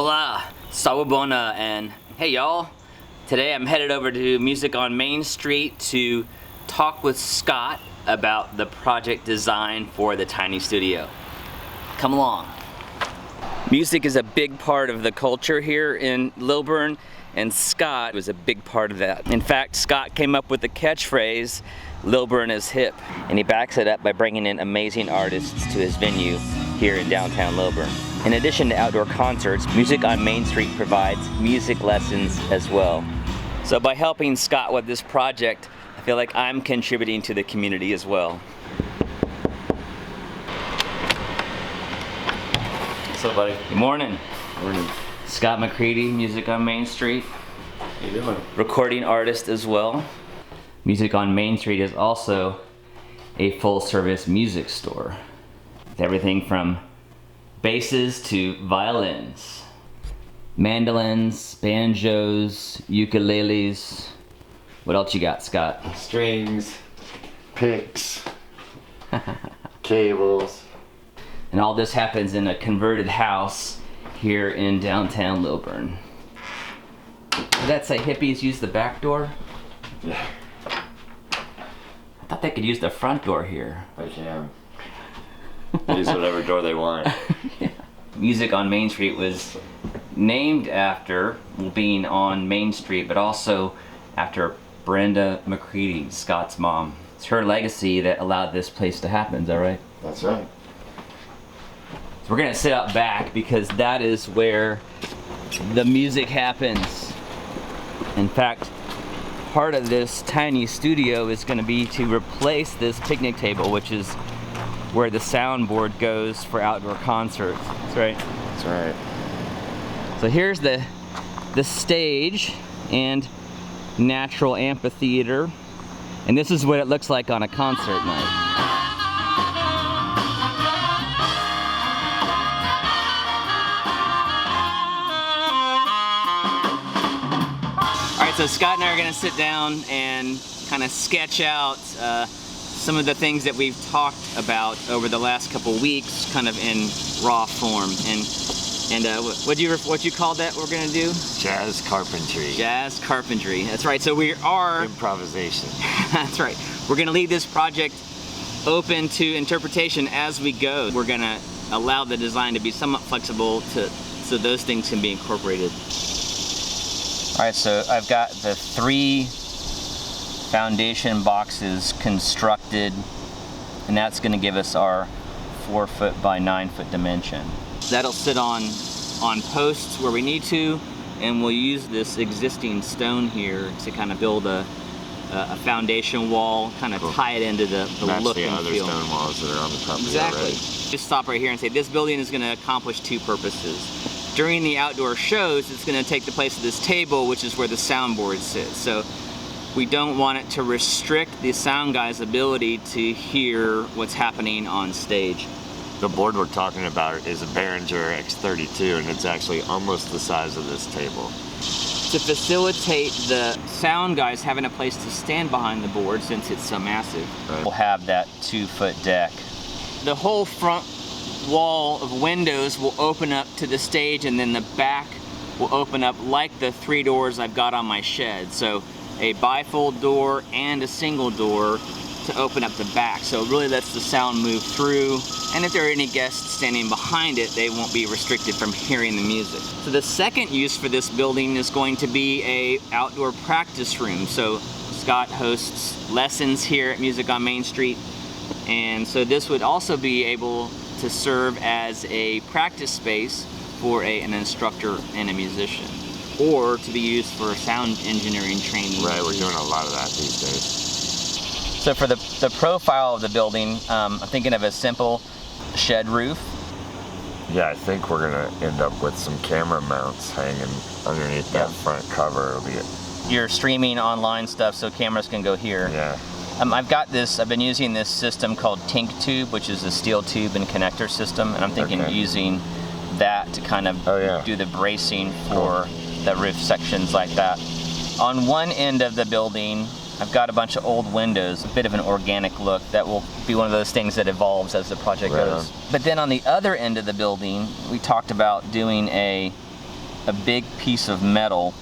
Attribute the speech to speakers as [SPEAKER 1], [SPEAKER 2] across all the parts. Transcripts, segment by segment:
[SPEAKER 1] Hola, Sawabona, and hey y'all. Today I'm headed over to Music on Main Street to talk with Scott about the project design for the tiny studio. Come along. Music is a big part of the culture here in Lilburn, and Scott was a big part of that. In fact, Scott came up with the catchphrase, Lilburn is hip, and he backs it up by bringing in amazing artists to his venue here in downtown Lilburn. In addition to outdoor concerts, Music on Main Street provides music lessons as well. So by helping Scott with this project, I feel like I'm contributing to the community as well. What's up, buddy? Good morning.
[SPEAKER 2] Morning.
[SPEAKER 1] Scott Mecredy, Music on Main Street.
[SPEAKER 2] How you doing?
[SPEAKER 1] Recording artist as well. Music on Main Street is also a full-service music store. With everything from basses to violins, mandolins, banjos, ukuleles. What else you got, Scott?
[SPEAKER 2] Strings, picks, cables.
[SPEAKER 1] And all this happens in a converted house here in downtown Lilburn. Did that say hippies use the back door?
[SPEAKER 2] Yeah,
[SPEAKER 1] I thought they could use the front door here.
[SPEAKER 2] I can. Use whatever door they want.
[SPEAKER 1] Yeah. Music on Main Street was named after being on Main Street, but also after Brenda Mecredy, Scott's mom. It's her legacy that allowed this place to happen, is that right?
[SPEAKER 2] That's right.
[SPEAKER 1] So we're gonna sit out back because that is where the music happens. In fact, part of this tiny studio is gonna be to replace this picnic table, which is where the soundboard goes for outdoor concerts. That's right.
[SPEAKER 2] That's right.
[SPEAKER 1] So here's the stage and natural amphitheater, and this is what it looks like on a concert night. All right, so Scott and I are gonna sit down and kind of sketch out some of the things that we've talked about over the last couple weeks, kind of in raw form. And what you call that we're gonna do?
[SPEAKER 2] Jazz carpentry.
[SPEAKER 1] Jazz carpentry. That's right. So we are
[SPEAKER 2] Improvisation.
[SPEAKER 1] That's right. We're gonna leave this project open to interpretation as we go. We're gonna allow the design to be somewhat flexible so those things can be incorporated. All right. So I've got the 3 foundation boxes constructed, and that's going to give us our 4 foot by 9 foot dimension. That'll sit on posts where we need to, and we'll use this existing stone here to kind of build a foundation wall, kind of tie it into the look
[SPEAKER 2] the
[SPEAKER 1] and
[SPEAKER 2] other
[SPEAKER 1] feel.
[SPEAKER 2] Stone walls that are on the property
[SPEAKER 1] Exactly.
[SPEAKER 2] already.
[SPEAKER 1] Just stop right here and say this building is going to accomplish 2 purposes. During the outdoor shows, it's going to take the place of this table, which is where the soundboard sits. So we don't want it to restrict the sound guy's ability to hear what's happening on stage.
[SPEAKER 2] The board we're talking about is a Behringer X32, and it's actually almost the size of this table.
[SPEAKER 1] To facilitate the sound guys having a place to stand behind the board since it's so massive,
[SPEAKER 2] Right.
[SPEAKER 1] we'll have that 2 foot deck. The whole front wall of windows will open up to the stage, and then the back will open up like the 3 doors I've got on my shed. So a bifold door and a single door to open up the back. So it really lets the sound move through, and if there are any guests standing behind it, they won't be restricted from hearing the music. So the second use for this building is going to be a outdoor practice room. So Scott hosts lessons here at Music on Main Street, and so this would also be able to serve as a practice space for an instructor and a musician, or to be used for sound engineering training.
[SPEAKER 2] Right, we're doing a lot of that these days.
[SPEAKER 1] So for the profile of the building, I'm thinking of a simple shed roof.
[SPEAKER 2] Yeah, I think we're gonna end up with some camera mounts hanging underneath that front cover. It'll be
[SPEAKER 1] You're streaming online stuff, so cameras can go here.
[SPEAKER 2] yeah.
[SPEAKER 1] I've been using this system called Tink Tube, which is a steel tube and connector system, and I'm thinking of using that to kind of do the bracing for the roof sections like that. On one end of the building, I've got a bunch of old windows, a bit of an organic look that will be one of those things that evolves as the project goes. But then on the other end of the building, we talked about doing a a big piece of metal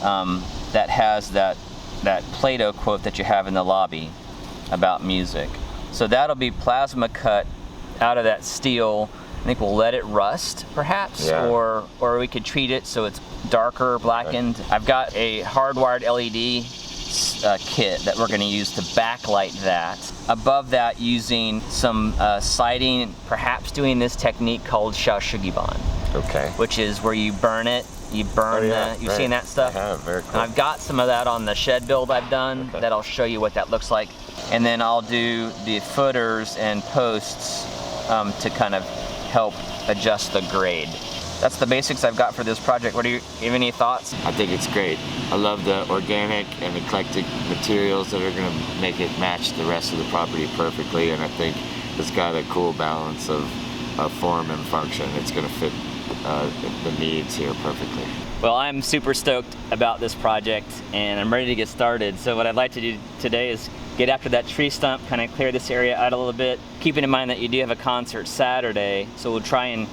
[SPEAKER 1] that has that Plato quote that you have in the lobby about music. So that'll be plasma cut out of that steel. I think we'll let it rust, perhaps,
[SPEAKER 2] Yeah.
[SPEAKER 1] or we could treat it so it's darker, blackened. I've got a hardwired LED kit that we're going to use to backlight that. Above that, using some siding, perhaps doing this technique called shaoshugiban,
[SPEAKER 2] Okay.
[SPEAKER 1] which is where you burn it. You burn you've seen that stuff?
[SPEAKER 2] I have, very cool.
[SPEAKER 1] And I've got some of that on the shed build I've done that I'll show you what that looks like. And then I'll do the footers and posts to kind of help adjust the grade. That's the basics I've got for this project. What do you have any thoughts?
[SPEAKER 2] I think it's great. I love the organic and eclectic materials that are going to make it match the rest of the property perfectly, and I think it's got a cool balance of form and function. It's going to fit the needs here perfectly.
[SPEAKER 1] Well, I'm super stoked about this project and I'm ready to get started. So what I'd like to do today is get after that tree stump, kind of clear this area out a little bit, keeping in mind that you do have a concert Saturday, so we'll try and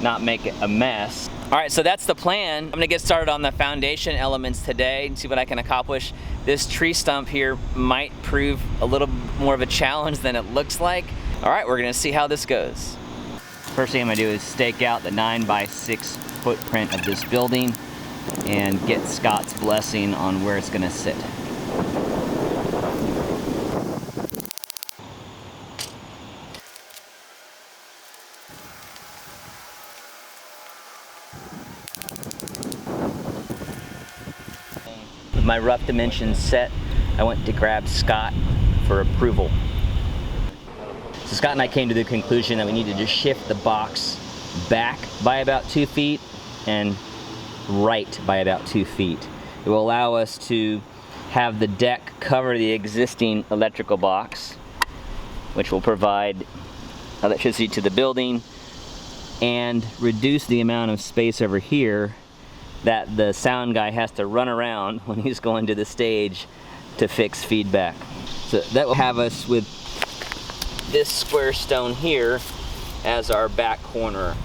[SPEAKER 1] not make it a mess. All right, so that's the plan. I'm gonna get started on the foundation elements today and see what I can accomplish. This tree stump here might prove a little more of a challenge than it looks like. All right, we're gonna see how this goes. First thing I'm gonna do is stake out the 9x6 footprint of this building and get Scott's blessing on where it's gonna sit. With my rough dimensions set, I went to grab Scott for approval. So Scott and I came to the conclusion that we needed to shift the box back by about 2 feet and right by about 2 feet. It will allow us to have the deck cover the existing electrical box, which will provide electricity to the building and reduce the amount of space over here that the sound guy has to run around when he's going to the stage to fix feedback. So that will have us with this square stone here as our back corner.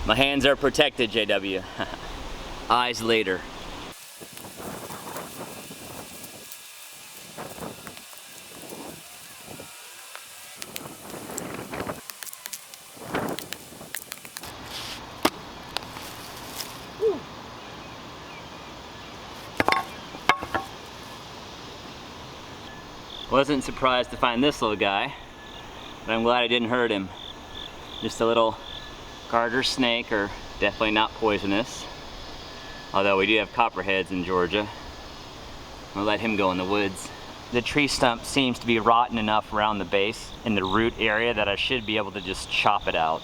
[SPEAKER 1] My hands are protected, JW. Eyes later. Wasn't surprised to find this little guy, but I'm glad I didn't hurt him. Just a little garter snake, or definitely not poisonous. Although we do have copperheads in Georgia. I'll let him go in the woods. The tree stump seems to be rotten enough around the base in the root area that I should be able to just chop it out.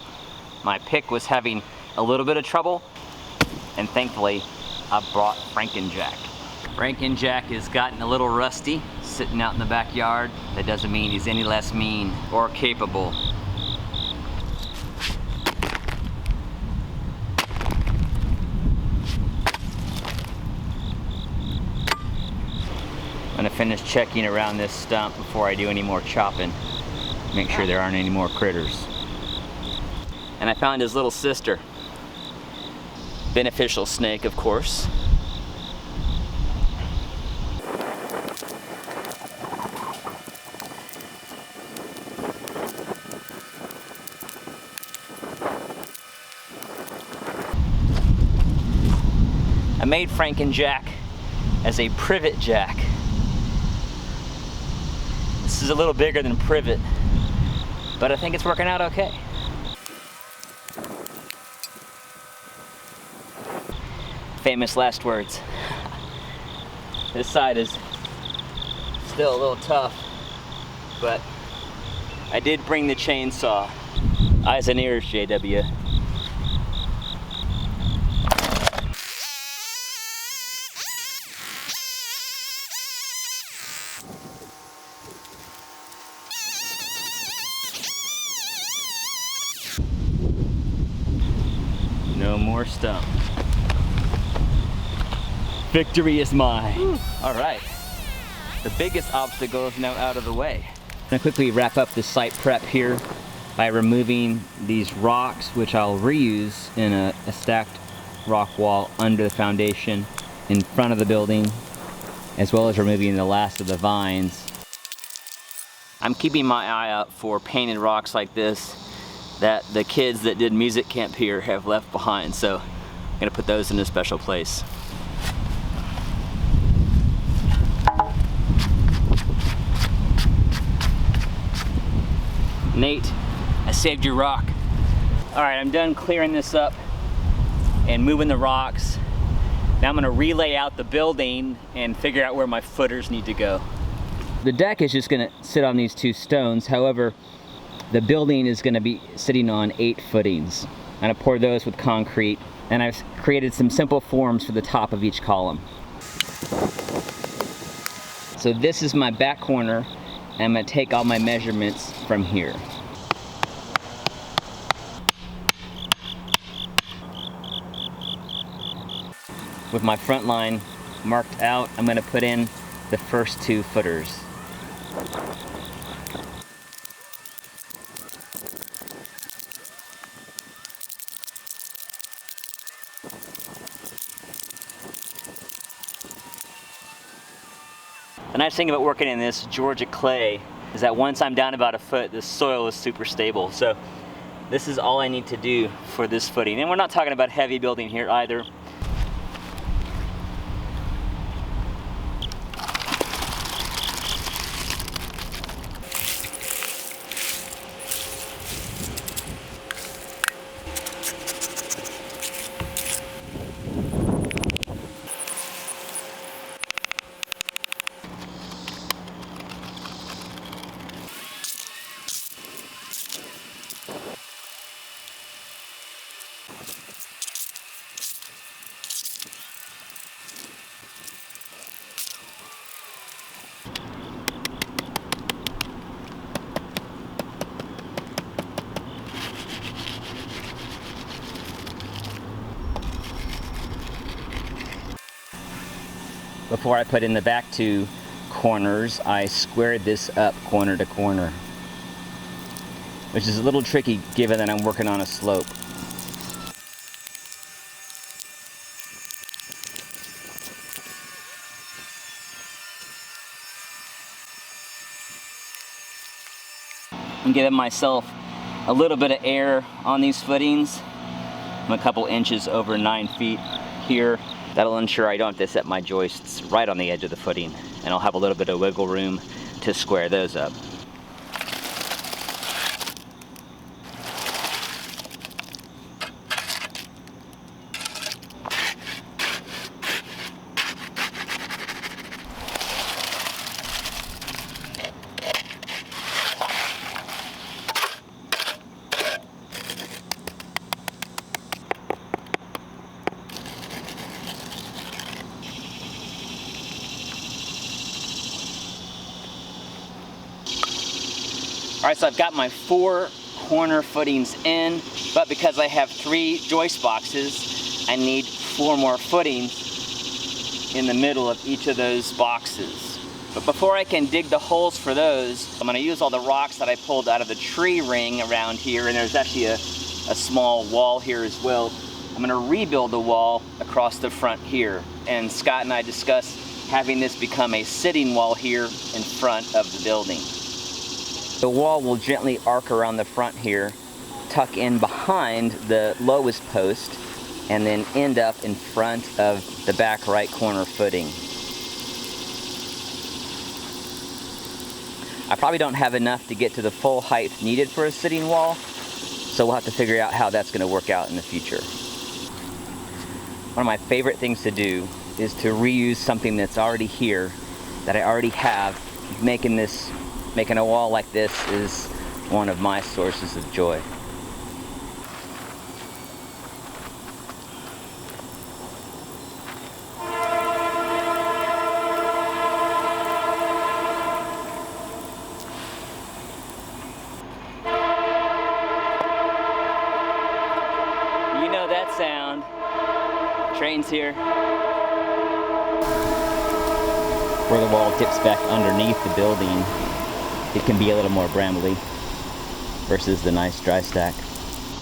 [SPEAKER 1] My pick was having a little bit of trouble, and thankfully I brought Frankenjack. Frankenjack has gotten a little rusty, sitting out in the backyard. That doesn't mean he's any less mean or capable. I'm gonna finish checking around this stump before I do any more chopping. Make sure there aren't any more critters. And I found his little sister. Beneficial snake, of course. I made Frankenjack as a privet jack. This is a little bigger than privet, but I think it's working out okay. Famous last words. This side is still a little tough, but I did bring the chainsaw. Eyes and ears, JW. No more stump. Victory is mine. All right. The biggest obstacle is now out of the way. I'm gonna quickly wrap up the site prep here by removing these rocks, which I'll reuse in a stacked rock wall under the foundation in front of the building, as well as removing the last of the vines. I'm keeping my eye out for painted rocks like this that the kids that did music camp here have left behind, so I'm gonna put those in a special place. Nate, I saved your rock. All right, I'm done clearing this up and moving the rocks. Now I'm gonna relay out the building and figure out where my footers need to go. The deck is just gonna sit on these 2 stones. However, the building is gonna be sitting on 8 footings. I'm gonna pour those with concrete, and I've created some simple forms for the top of each column. So this is my back corner, and I'm gonna take all my measurements from here. With my front line marked out, I'm gonna put in the first 2 footers. The nice thing about working in this Georgia clay is that once I'm down about a foot, the soil is super stable. So this is all I need to do for this footing. And we're not talking about heavy building here either. Before I put in the back 2 corners, I squared this up corner to corner, which is a little tricky given that I'm working on a slope. I'm giving myself a little bit of air on these footings. I'm a couple inches over 9 feet here. That'll ensure I don't have to set my joists right on the edge of the footing, and I'll have a little bit of wiggle room to square those up. All right, so I've got my 4 corner footings in, but because I have 3 joist boxes, I need 4 more footings in the middle of each of those boxes. But before I can dig the holes for those, I'm gonna use all the rocks that I pulled out of the tree ring around here, and there's actually a small wall here as well. I'm gonna rebuild the wall across the front here. And Scott and I discussed having this become a sitting wall here in front of the building. The wall will gently arc around the front here, tuck in behind the lowest post, and then end up in front of the back right corner footing. I probably don't have enough to get to the full height needed for a sitting wall, so we'll have to figure out how that's going to work out in the future. One of my favorite things to do is to reuse something that's already here, that I already have. Making a wall like this is one of my sources of joy. You know that sound. Train's here. where the wall dips back underneath the building, it can be a little more brambly versus the nice dry stack.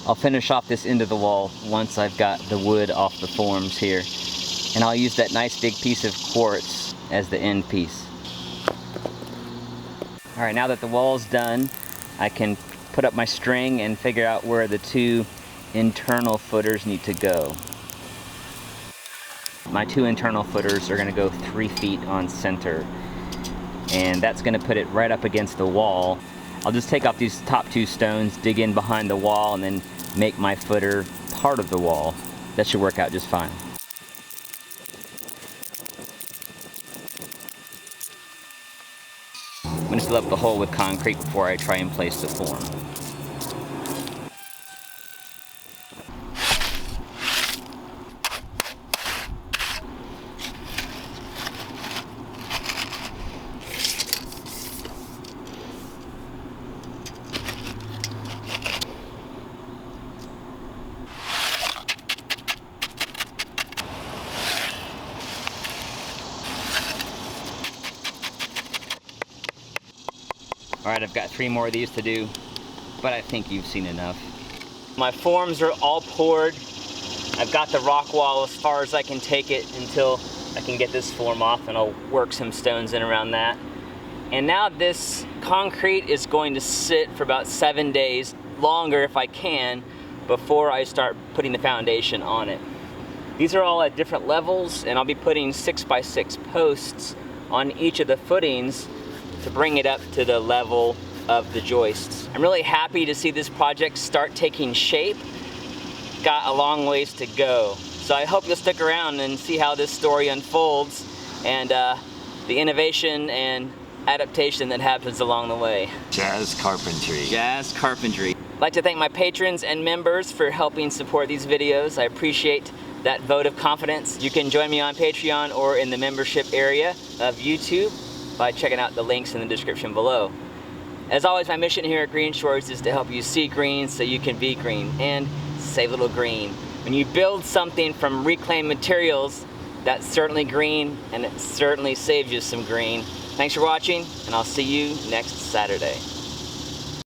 [SPEAKER 1] I'll finish off this end of the wall once I've got the wood off the forms here. And I'll use that nice big piece of quartz as the end piece. All right, now that the wall's done, I can put up my string and figure out where the two internal footers need to go. My two internal footers are gonna go 3 feet on center. And that's gonna put it right up against the wall. I'll just take off these top 2 stones, dig in behind the wall, and then make my footer part of the wall. That should work out just fine. I'm gonna fill up the hole with concrete before I try and place the form. All right, I've got 3 more of these to do, but I think you've seen enough. My forms are all poured. I've got the rock wall as far as I can take it until I can get this form off, and I'll work some stones in around that. And now this concrete is going to sit for about 7 days, longer if I can, before I start putting the foundation on it. These are all at different levels, and I'll be putting 6x6 posts on each of the footings to bring it up to the level of the joists. I'm really happy to see this project start taking shape. Got a long ways to go. So I hope you'll stick around and see how this story unfolds and the innovation and adaptation that happens along the way.
[SPEAKER 2] Jazz carpentry.
[SPEAKER 1] Jazz carpentry. I'd like to thank my patrons and members for helping support these videos. I appreciate that vote of confidence. You can join me on Patreon or in the membership area of YouTube by checking out the links in the description below. As always, my mission here at GreenShortz is to help you see green so you can be green and save a little green. When you build something from reclaimed materials, that's certainly green, and it certainly saves you some green. Thanks for watching, and I'll see you next Saturday.